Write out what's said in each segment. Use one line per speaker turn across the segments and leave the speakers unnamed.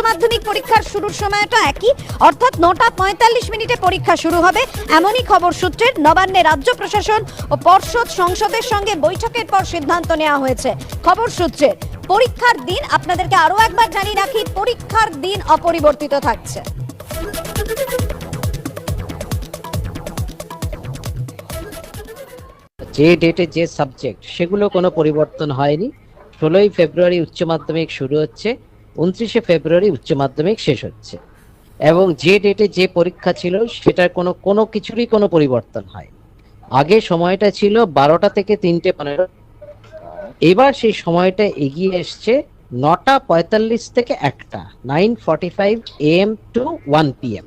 মাধ্যমিক পরীক্ষার শুরুর সময়টা একই, অর্থাৎ 9:45 পরীক্ষা শুরু হবে, এমনই খবর সূত্রের। নবান্নে রাজ্য প্রশাসন ও পর্ষদ সংসদের সঙ্গে বৈঠকের পর সিদ্ধান্ত নেওয়া হয়েছে। খবর সূত্রের পরীক্ষার দিন আপনাদেরকে আরো একবার জানিয়ে রাখি, পরীক্ষার দিন অপরিবর্তিত থাকছে।
যে ডেটে যে সাবজেক্ট সেগুলো কোনো পরিবর্তন হয়নি। 16ই ফেব্রুয়ারি উচ্চ মাধ্যমিক শুরু হচ্ছে, 29শে ফেব্রুয়ারি উচ্চ মাধ্যমিক শেষ হচ্ছে, এবং যে ডেটে যে পরীক্ষা ছিল সেটার কোনো কিছুরই কোনো পরিবর্তন হয়। আগে সময়টা ছিল 12টা থেকে 3:15, এবার সেই সময়টা এগিয়ে এসছে 9:45 থেকে 1টা, 9:45 AM to 1 PM।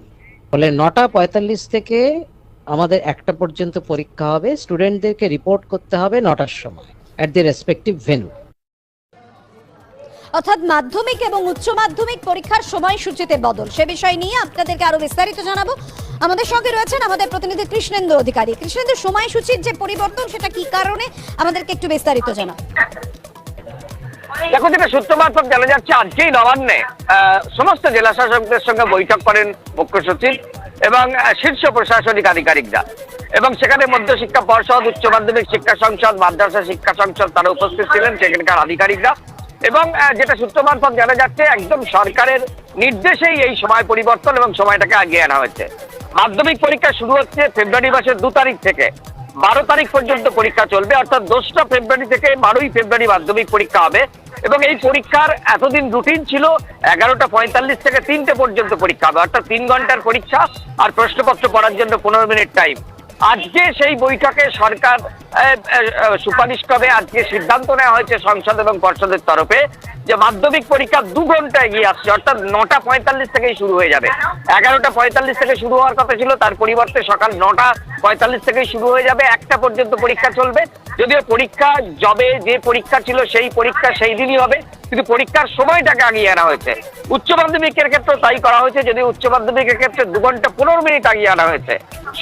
ফলে 9:45 থেকে আমাদের 1টা পর্যন্ত পরীক্ষা হবে। স্টুডেন্টদেরকে রিপোর্ট করতে হবে 9টার সময় এট দি রেসপেক্টিভ ভেন্যু।
অর্থাৎ মাধ্যমিক এবং উচ্চ মাধ্যমিক পরীক্ষার সময়সূচিতে বদল, সে বিষয় নিয়ে আপনাদেরকে আরো বিস্তারিত জানাবো। আমাদের সঙ্গে রয়েছেন আমাদের প্রতিনিধি কৃষ্ণেন্দু অধিকারী। কৃষ্ণেন্দু, সময়সূচির যে পরিবর্তন সেটা কি কারণে, আমাদেরকে একটু বিস্তারিত জানাও।
দেখো, যেটা সূত্র মারফত জানা যাচ্ছে, আজকেই নবান্নে সমস্ত জেলা শাসকদের সঙ্গে বৈঠক করেন মুখ্য সচিব এবং শীর্ষ প্রশাসনিক আধিকারিকরা, এবং সেখানে মধ্যশিক্ষা পর্ষদ, উচ্চ মাধ্যমিক শিক্ষা সংসদ, মাদ্রাসা শিক্ষা সংসদ তারা উপস্থিত ছিলেন, সেখানকার আধিকারিকরা। এবং যেটা সূত্র মারফত জানা যাচ্ছে, একদম সরকারের নির্দেশেই এই সময় পরিবর্তন এবং সময়টাকে আগিয়ে আনা হয়েছে। মাধ্যমিক পরীক্ষা শুরু হচ্ছে ফেব্রুয়ারি মাসের 2 তারিখ থেকে 12 তারিখ পর্যন্ত পরীক্ষা চলবে, অর্থাৎ 2রা ফেব্রুয়ারি থেকে 12ই ফেব্রুয়ারি মাধ্যমিক পরীক্ষা হবে। এবং এই পরীক্ষার এতদিন রুটিন ছিল 11:45 থেকে 3টে পর্যন্ত পরীক্ষা হবে, অর্থাৎ 3 ঘন্টার পরীক্ষা আর প্রশ্নপত্র পড়ার জন্য 15 মিনিট টাইম। আজকে সেই বৈঠকে সরকার সুপারিশ করে, আজকে সিদ্ধান্ত নেওয়া হয়েছে সংসদ এবং পর্ষদের তরফে যে মাধ্যমিক পরীক্ষা 2 ঘন্টা এগিয়ে আসছে, অর্থাৎ 9:45 থেকেই শুরু হয়ে যাবে। 11:45 থেকে শুরু হওয়ার কথা ছিল, তার পরিবর্তে সকাল 9:45 থেকেই শুরু হয়ে যাবে, 1টা পর্যন্ত পরীক্ষা চলবে। যদিও পরীক্ষা যবে যে পরীক্ষা ছিল সেই পরীক্ষা সেই দিনই হবে, কিন্তু পরীক্ষার সময়টাকে আগিয়ে আনা হয়েছে। উচ্চ মাধ্যমিকের ক্ষেত্রে তাই করা হয়েছে, যদিও উচ্চ মাধ্যমিকের ক্ষেত্রে 2 ঘন্টা 15 মিনিট আগিয়ে আনা হয়েছে।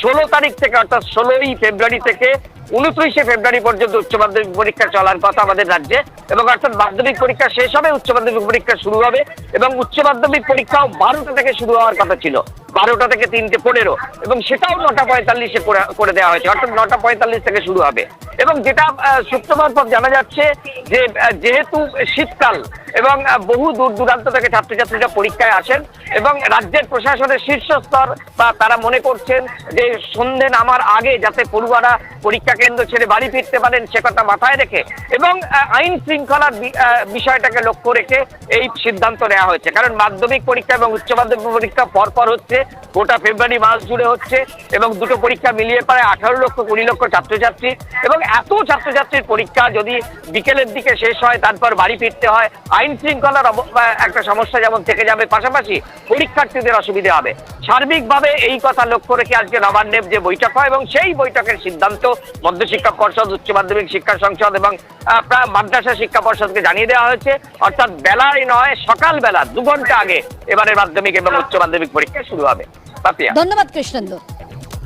16 তারিখ থেকে, অর্থাৎ 16ই ফেব্রুয়ারি থেকে 29শে ফেব্রুয়ারি পর্যন্ত উচ্চ মাধ্যমিক পরীক্ষা চলার কথা আমাদের রাজ্যে, এবং অর্থাৎ মাধ্যমিক পরীক্ষা শেষ হবে, উচ্চ মাধ্যমিক পরীক্ষা শুরু হবে। এবং উচ্চ মাধ্যমিক পরীক্ষাও 12টা থেকে শুরু হওয়ার কথা ছিল, 12টা থেকে 3:15, এবং সেটাও 9:45 করে দেওয়া হয়েছে, অর্থাৎ 9:45 থেকে শুরু হবে। এবং যেটা সূত্র মারফত জানা যাচ্ছে যে যেহেতু শীতকাল এবং বহু দূর দূরান্ত থেকে ছাত্রছাত্রীরা পরীক্ষায় আসেন, এবং রাজ্যের প্রশাসনের শীর্ষস্তর বা তারা মনে করছেন যে সন্ধে নামার আগে যাতে পড়ুয়ারা পরীক্ষা কেন্দ্র ছেড়ে বাড়ি ফিরতে পারেন সে কথা মাথায় রেখে এবং আইন শৃঙ্খলার বিষয়টাকে লক্ষ্য রেখে এই সিদ্ধান্ত নেওয়া হয়েছে। কারণ মাধ্যমিক পরীক্ষা এবং উচ্চ মাধ্যমিক পরীক্ষা পরপর হচ্ছে, গোটা ফেব্রুয়ারি মাস জুড়ে হচ্ছে, এবং দুটো পরীক্ষা মিলিয়ে প্রায় 18 লক্ষ 20 লক্ষ ছাত্রছাত্রী, এবং এত ছাত্রছাত্রীর পরীক্ষা যদি বিকেলের দিকে শেষ হয় তারপর বাড়ি ফিরতে হয়, আইন শৃঙ্খলার একটা সমস্যা যেমন থেকে যাবে, পাশাপাশি পরীক্ষার্থীদের অসুবিধা হবে। সার্বিকভাবে এই কথা লক্ষ্য রেখে আজকে নবান্নে যে বৈঠক হয়, এবং সেই বৈঠকের সিদ্ধান্ত মধ্যশিক্ষা পর্ষদ, উচ্চ মাধ্যমিক শিক্ষা সংসদ এবং মাদ্রাসা শিক্ষা পর্ষদকে জানিয়ে দেওয়া হয়েছে। অর্থাৎ বেলায় নয়, সকালবেলা 2 ঘন্টা আগে এবারের মাধ্যমিক এবং উচ্চ মাধ্যমিক পরীক্ষা শুরু হবে।
ধন্যবাদ কৃষ্ণেন্দু।